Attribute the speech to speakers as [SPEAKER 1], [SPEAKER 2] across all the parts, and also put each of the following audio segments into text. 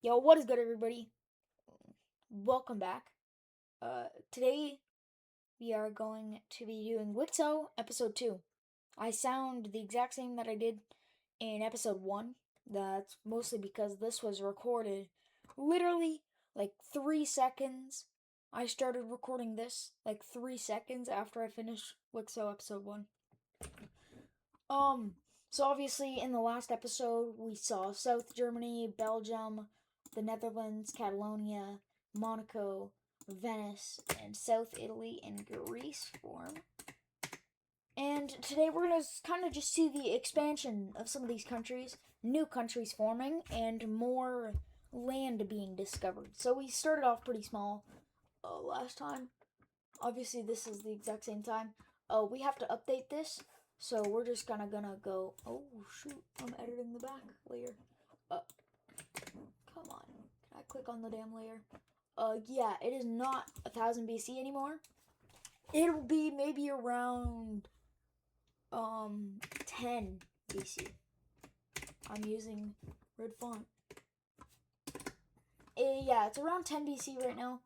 [SPEAKER 1] Yo, what is good, everybody? Welcome back. Today we are going to be doing Wicso episode 2. I sound the exact same that I did in episode 1. That's mostly because this was recorded literally like 3 seconds. I started recording this like 3 seconds after I finished Wicso episode 1. Um, so obviously in the last episode we saw South Germany, Belgium, the Netherlands, Catalonia, Monaco, Venice, and South Italy and Greece form. And today we're gonna kind of just see the expansion of some of these countries, new countries forming, and more land being discovered. So we started off pretty small last time. Obviously, this is the exact same time. We have to update this, so we're just gonna go. Oh shoot! I'm editing the back layer. Come on! Can I click on the damn layer? Yeah, it is not 1000 BC anymore. It'll be maybe around 10 BC. I'm using red font. Yeah, it's around 10 BC right now.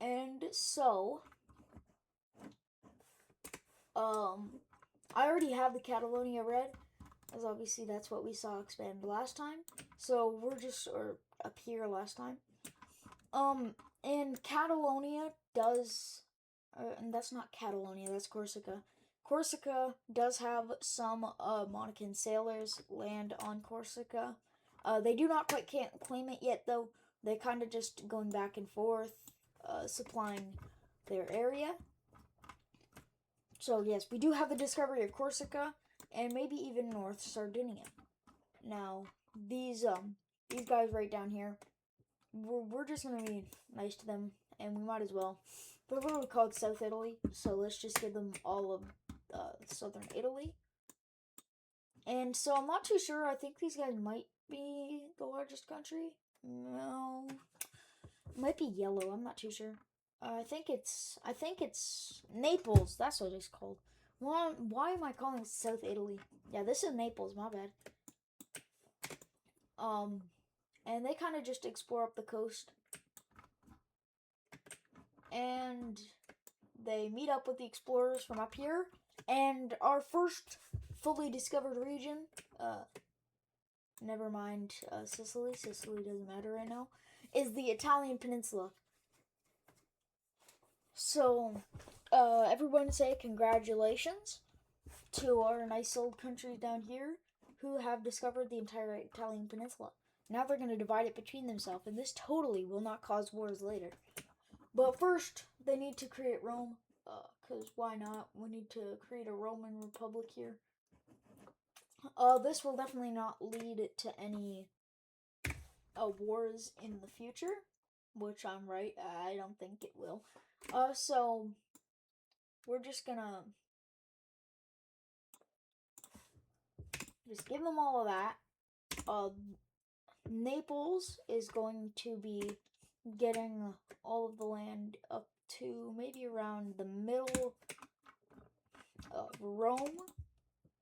[SPEAKER 1] And so, I already have the Catalonia red, as obviously that's what we saw expand last time. So we're just up here last time. And Catalonia does, and that's not Catalonia, that's Corsica. Corsica does have some Monacan sailors land on Corsica. They do not quite can't claim it yet, though. They kind of just going back and forth, supplying their area. So yes, we do have the discovery of Corsica and maybe even North Sardinia. Now, these guys right down here, we're just gonna be nice to them, and we might as well. They're literally called South Italy, so let's just give them all of southern Italy. And so I'm not too sure. I think these guys might be the largest country. No, it might be yellow. I'm not too sure. I think it's Naples. That's what it's called. Why am I calling it South Italy? Yeah, this is Naples. My bad. And they kind of just explore up the coast, and they meet up with the explorers from up here. And our first fully discovered region, never mind Sicily. Sicily doesn't matter right now. Is the Italian peninsula. So, everyone say congratulations to our nice old countries down here who have discovered the entire Italian peninsula. Now they're going to divide it between themselves, and this totally will not cause wars later. But first, they need to create Rome, because why not? We need to create a Roman Republic here. This will definitely not lead to any wars in the future, which I'm right, I don't think it will. So we're just gonna just give them all of that. Naples is going to be getting all of the land up to maybe around the middle of Rome.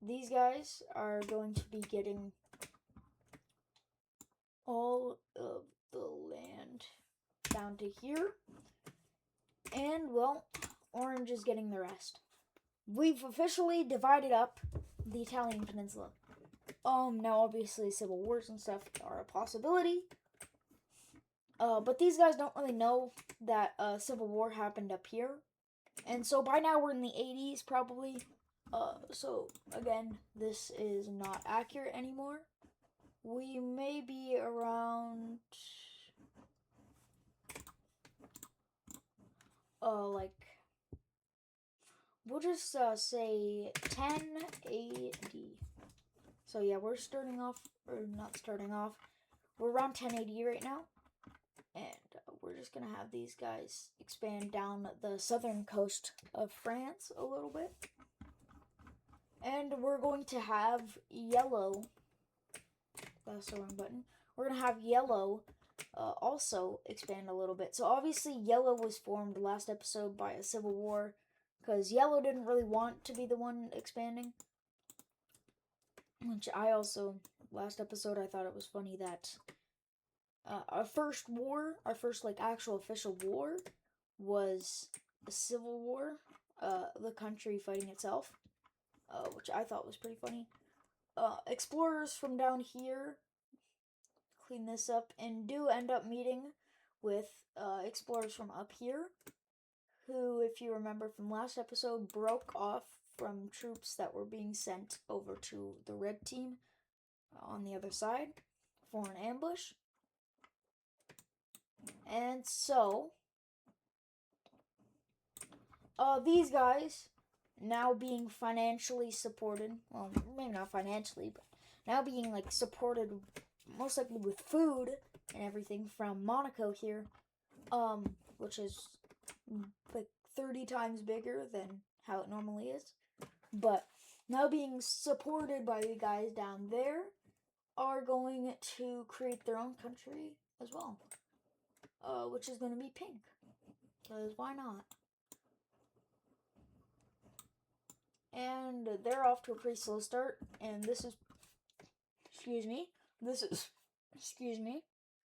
[SPEAKER 1] These guys are going to be getting all of the land down to here. And, well, Orange is getting the rest. We've officially divided up the Italian peninsula. Now obviously civil wars and stuff are a possibility. But these guys don't really know that civil war happened up here. And so by now we're in the 80s probably. So again, this is not accurate anymore. We may be around like we'll just say 10 AD. So yeah, we're starting off, or not starting off, we're around 1080 right now. And we're just gonna have these guys expand down the southern coast of France a little bit. And we're going to have yellow, that's the wrong button, we're gonna have yellow also expand a little bit. So obviously yellow was formed last episode by a civil war, because yellow didn't really want to be the one expanding, which I also last episode, I thought it was funny that our first like actual official war, was a civil war, the country fighting itself, which I thought was pretty funny. Explorers from down here clean this up and do end up meeting with explorers from up here, who, if you remember from last episode, broke off from troops that were being sent over to the red team on the other side for an ambush. And so, these guys, now being financially supported, well, maybe not financially, but now being, like, supported most likely with food and everything from Monaco here, which is, like, 30 times bigger than how it normally is. But now being supported by the guys down there, are going to create their own country as well, which is going to be pink, because why not? And they're off to a pretty slow start, and this is, excuse me,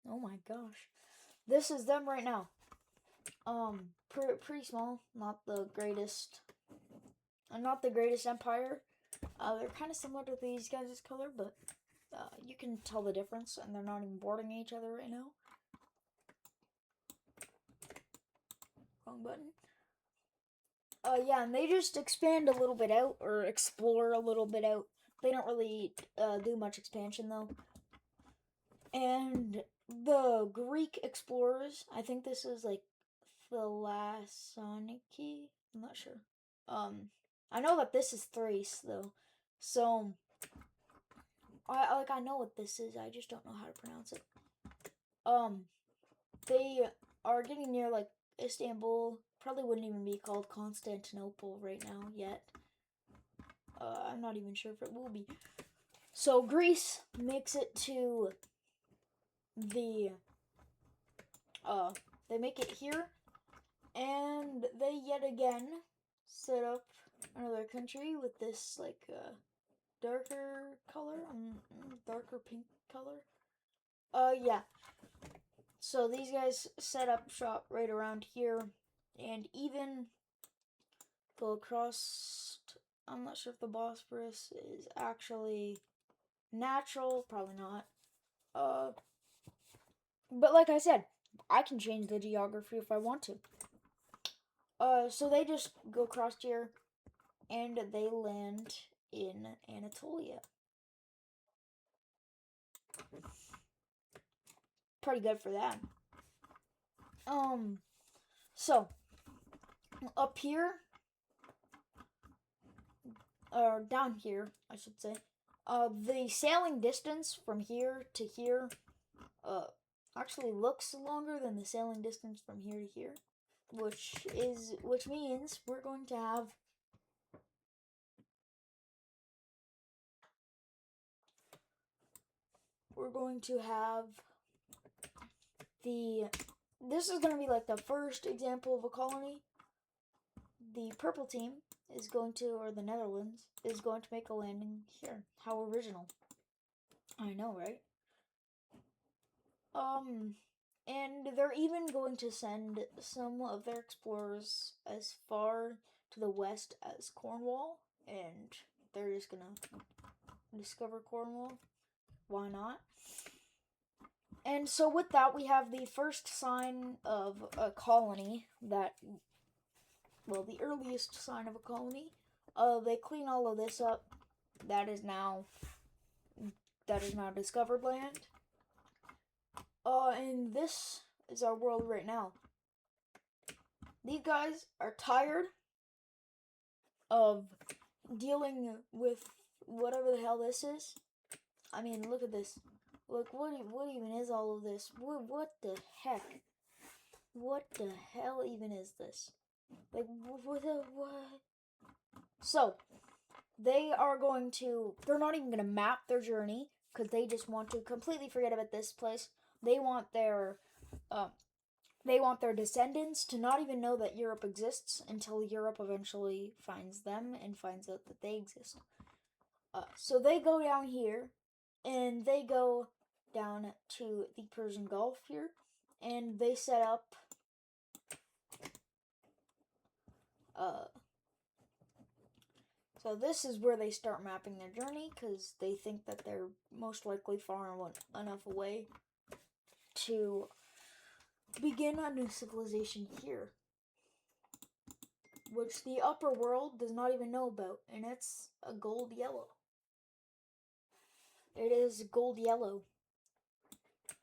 [SPEAKER 1] oh my gosh, this is them right now. Pretty small, not the greatest empire. They're kind of similar to these guys' color, but you can tell the difference, and they're not even boarding each other right now. Wrong button. Yeah, and they just expand a little bit out, or explore a little bit out. They don't really do much expansion, though. And the Greek explorers, I think this is, like, Thessaloniki? I'm not sure. I know that this is Thrace, though. So, I know what this is, I just don't know how to pronounce it. They are getting near, like, Istanbul. Probably wouldn't even be called Constantinople right now yet. I'm not even sure if it will be. So Greece makes it to the, they make it here, and they yet again set up another country with this, like, darker color, darker pink color. Yeah. So these guys set up shop right around here, and even go across. I'm not sure if the Bosphorus is actually natural, probably not. But like I said, I can change the geography if I want to. So they just go across here, and they land in Anatolia. Pretty good for them. So, up here, or down here, I should say, the sailing distance from here to here, actually looks longer than the sailing distance from here to here, which means we're going to have this is going to be like the first example of a colony. The purple team is going to, or the Netherlands, is going to make a landing here. How original. I know, right? And they're even going to send some of their explorers as far to the west as Cornwall, and they're just gonna discover Cornwall. Why not? And so with that, we have the first sign of a colony that, well, the earliest sign of a colony. They clean all of this up. That is now discovered land. And this is our world right now. These guys are tired of dealing with whatever the hell this is. I mean, look at this. Look, what even is all of this? What the heck? What the hell even is this? Like, what? So, they're not even going to map their journey, because they just want to completely forget about this place. They want their descendants to not even know that Europe exists until Europe eventually finds them and finds out that they exist. So they go down here, and they go down to the Persian Gulf here, and they set up so this is where they start mapping their journey, because they think that they're most likely far enough away to begin a new civilization here, which the upper world does not even know about, and it's a gold yellow. It is gold yellow,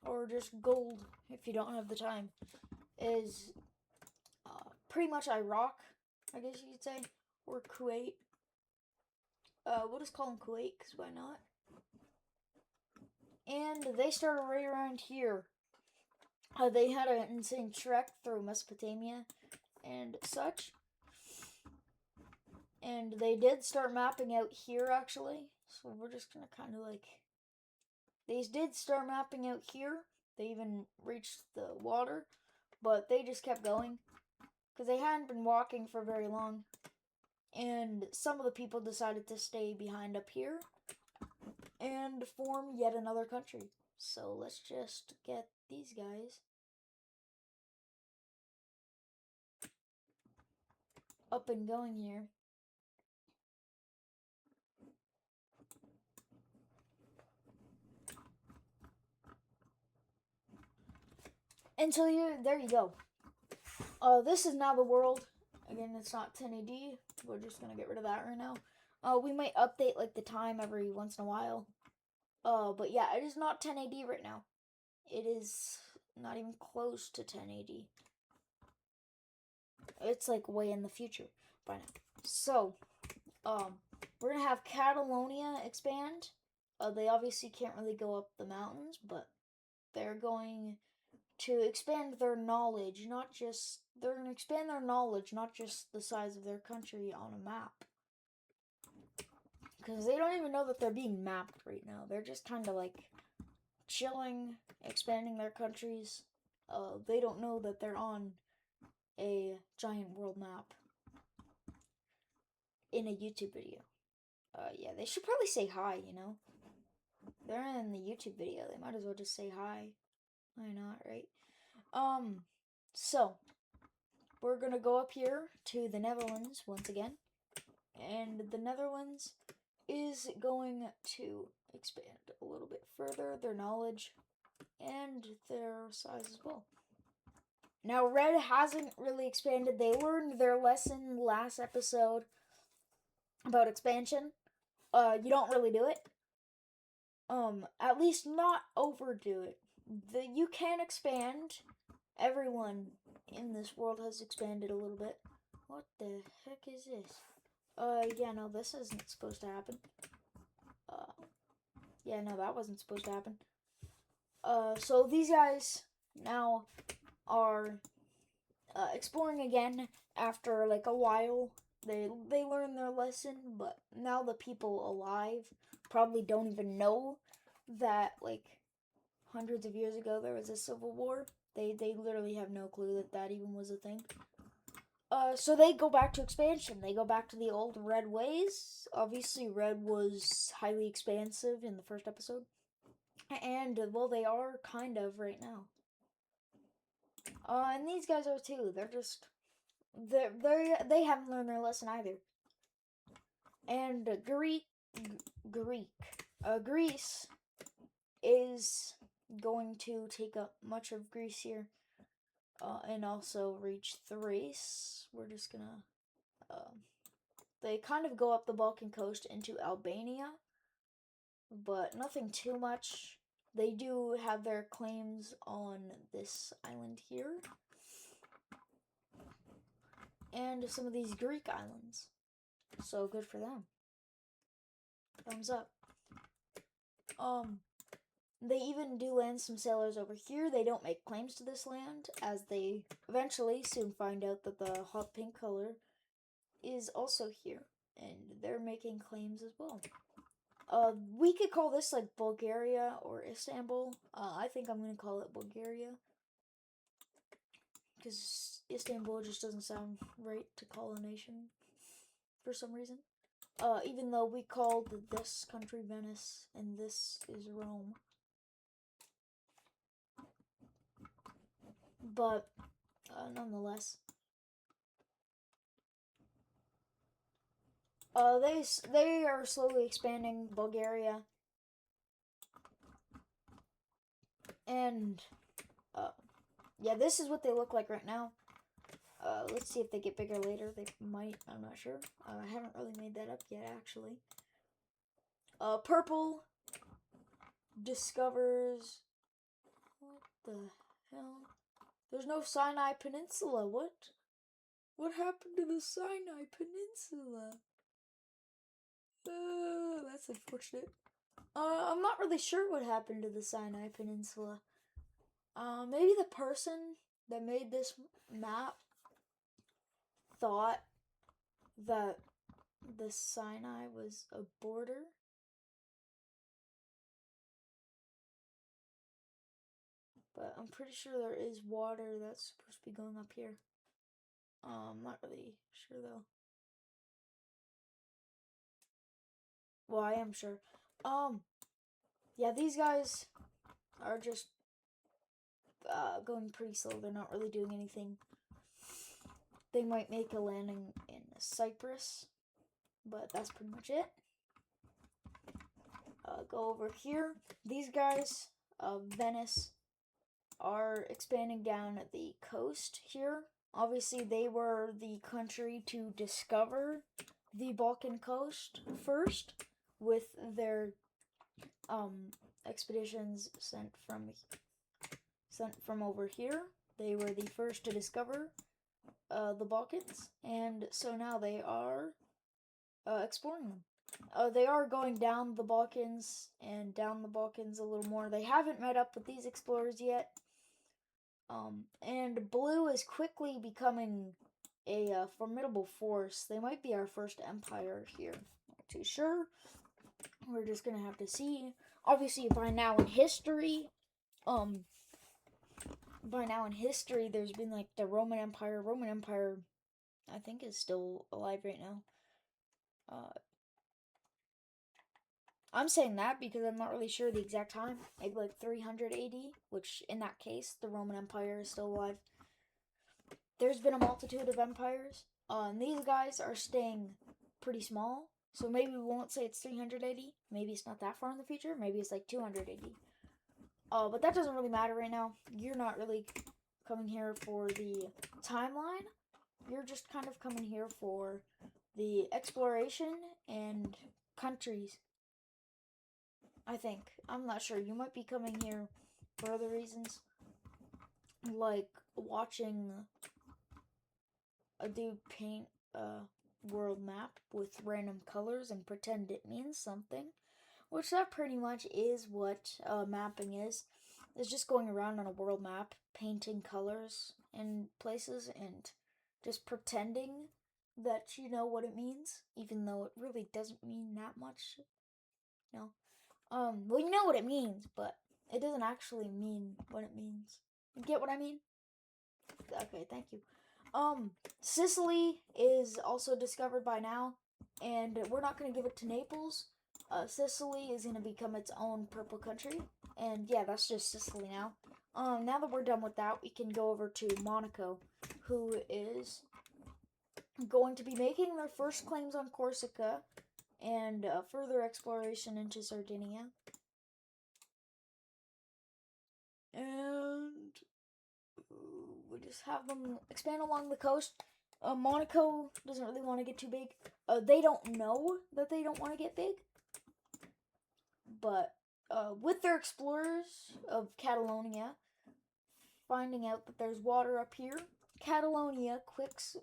[SPEAKER 1] or just gold if you don't have the time. It is pretty much Iraq, I guess you could say, or Kuwait. We'll just call them Kuwait, because why not? And they started right around here. They had an insane trek through Mesopotamia and such. And they did start mapping out here, actually. So we're just gonna kind of like... They did start mapping out here. They even reached the water. But they just kept going, because they hadn't been walking for very long. And some of the people decided to stay behind up here and form yet another country. So let's just get these guys up and going here. And so there you go. This is now the world. Again, it's not 1080. We're just gonna get rid of that right now. We might update like the time every once in a while. But yeah, it is not 1080 right now. It is not even close to 1080. It's like way in the future by now. So, we're gonna have Catalonia expand. They obviously can't really go up the mountains, but they're going to expand their knowledge, they're going to expand their knowledge, not just the size of their country on a map. Because they don't even know that they're being mapped right now. They're just kind of like chilling, expanding their countries. They don't know that they're on a giant world map in a YouTube video. Yeah, they should probably say hi, you know? They're in the YouTube video. They might as well just say hi. Why not, right? So, we're gonna go up here to the Netherlands once again. And the Netherlands is going to expand a little bit further their knowledge and their size as well. Now, Red hasn't really expanded. They learned their lesson last episode about expansion. You don't really do it. At least not overdo it. You can expand. Everyone in this world has expanded a little bit. What the heck is this? Yeah, no, this isn't supposed to happen. Yeah, no, that wasn't supposed to happen. So these guys now are exploring again after like a while. They learned their lesson, but now the people alive probably don't even know that like hundreds of years ago there was a civil war. They literally have no clue that even was a thing. So they go back to expansion. They go back to the old Red ways. Obviously, Red was highly expansive in the first episode. And, well, they are kind of right now. And these guys are too. They're just... They haven't learned their lesson either. And Greece is going to take up much of Greece here. And also reach Thrace. We're just gonna... they kind of go up the Balkan coast into Albania, but nothing too much. They do have their claims on this island here, and some of these Greek islands. So good for them. Thumbs up. They even do land some sailors over here. They don't make claims to this land, as they eventually soon find out that the hot pink color is also here, and they're making claims as well. We could call this like Bulgaria or Istanbul. I think I'm gonna call it Bulgaria, because Istanbul just doesn't sound right to call a nation for some reason. even though we called this country Venice and this is Rome. But nonetheless, they are slowly expanding Bulgaria, and yeah, this is what they look like right now. Let's see if they get bigger later. They might. I'm not sure. I haven't really made that up yet, actually. Purple discovers. What the hell? There's no Sinai Peninsula. What? What happened to the Sinai Peninsula? That's unfortunate. I'm not really sure what happened to the Sinai Peninsula. Maybe the person that made this map thought that the Sinai was a border. But I'm pretty sure there is water that's supposed to be going up here. I'm not really sure though. Well, I am sure. Yeah, these guys are just going pretty slow. They're not really doing anything. They might make a landing in Cyprus, but that's pretty much it. Go over here. These guys, Venice, are expanding down the coast here. Obviously, they were the country to discover the Balkan coast first with their expeditions sent from over here. They were the first to discover the Balkans, and so now they are exploring them. They are going down the Balkans and down the Balkans a little more. They haven't met up with these explorers yet. And blue is quickly becoming a formidable force. They might be our first empire here. Not too sure. We're just gonna have to see. Obviously, by now in history, there's been like the Roman Empire. Roman Empire, I think, is still alive right now. I'm saying that because I'm not really sure the exact time. Maybe like 300 AD, which in that case, the Roman Empire is still alive. There's been a multitude of empires, and these guys are staying pretty small. So maybe we won't say it's 300 AD. Maybe it's not that far in the future. Maybe it's like 200 AD. But that doesn't really matter right now. You're not really coming here for the timeline. You're just kind of coming here for the exploration and countries. I think. I'm not sure. You might be coming here for other reasons. Like watching a dude paint a world map with random colors and pretend it means something. Which that pretty much is what mapping is. It's just going around on a world map, painting colors in places and just pretending that you know what it means, even though it really doesn't mean that much. You know? Well, you know what it means, but it doesn't actually mean what it means. You get what I mean? Okay, thank you. Sicily is also discovered by now, and we're not going to give it to Naples. Sicily is going to become its own purple country, and yeah, that's just Sicily now. Now that we're done with that, we can go over to Monaco, who is going to be making their first claims on Corsica, and further exploration into Sardinia. And we just have them expand along the coast. Monaco doesn't really want to get too big. They don't know that they don't want to get big. But with their explorers of Catalonia finding out that there's water up here, Catalonia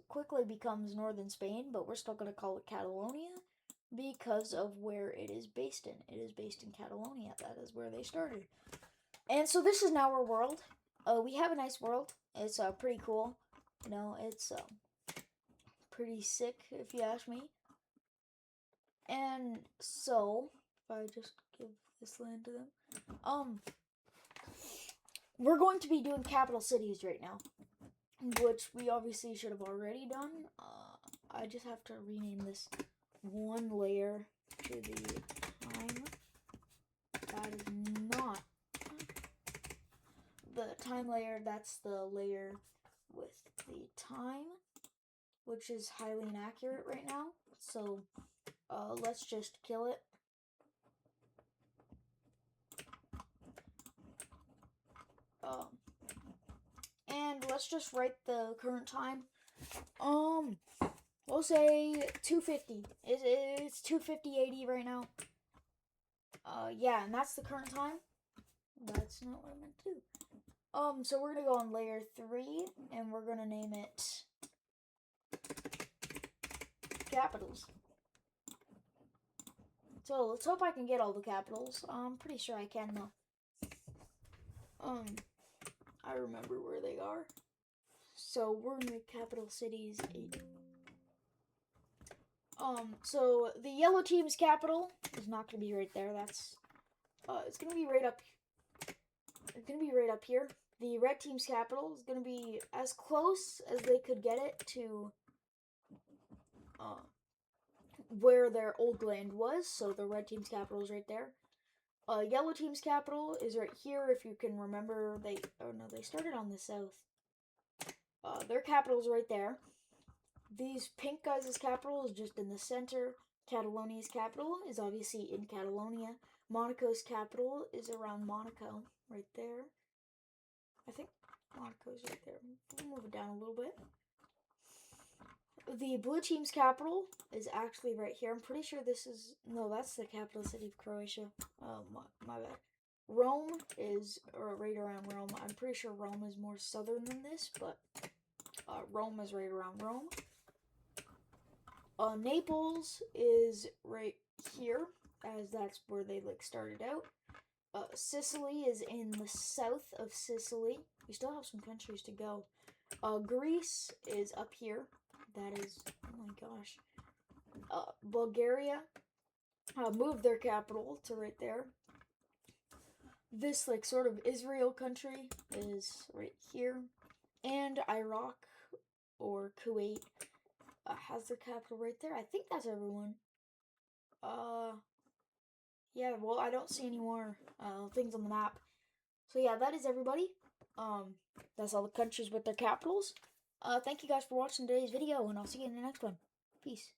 [SPEAKER 1] quickly becomes northern Spain, but we're still going to call it Catalonia because of where it is based in. It is based in Catalonia. That is where they started. And so this is now our world. We have a nice world. It's pretty cool. You know, it's pretty sick if you ask me. And so, if I just give this land to them, we're going to be doing capital cities right now, which we obviously should have already done. I just have to rename this one layer to the time. That is not the time layer. That's the layer with the time, which is highly inaccurate right now. So let's just kill it. And let's just write the current time. We'll say 250. It's 250.80 right now. Yeah, and that's the current time. That's not what I meant to do. So we're gonna go on layer 3, and we're gonna name it capitals. So let's hope I can get all the capitals. I'm pretty sure I can though. I remember where they are. So we're gonna make capital cities 8. So the yellow team's capital is not gonna be right there. That's it's gonna be right up. It's gonna be right up here. The red team's capital is gonna be as close as they could get it to where their old land was. So the red team's capital is right there. Yellow team's capital is right here. If you can remember, they started on the south. Their capital is right there. These pink guys' capital is just in the center. Catalonia's capital is obviously in Catalonia. Monaco's capital is around Monaco, right there. I think Monaco's right there. We'll move it down a little bit. The blue team's capital is actually right here. I'm pretty sure this is... No, that's the capital city of Croatia. Oh, my bad. Rome is right around Rome. I'm pretty sure Rome is more southern than this, but Rome is right around Rome. Naples is right here, as that's where they started out. Sicily is in the south of Sicily. We still have some countries to go. Greece is up here. That is, oh my gosh. Bulgaria moved their capital to right there. This sort of Israel country is right here. And Iraq or Kuwait has their capital right there. I think that's everyone. Yeah, well, I don't see any more things on the map. So yeah, that is everybody. That's all the countries with their capitals. Thank you guys for watching today's video, and I'll see you in the next one. Peace.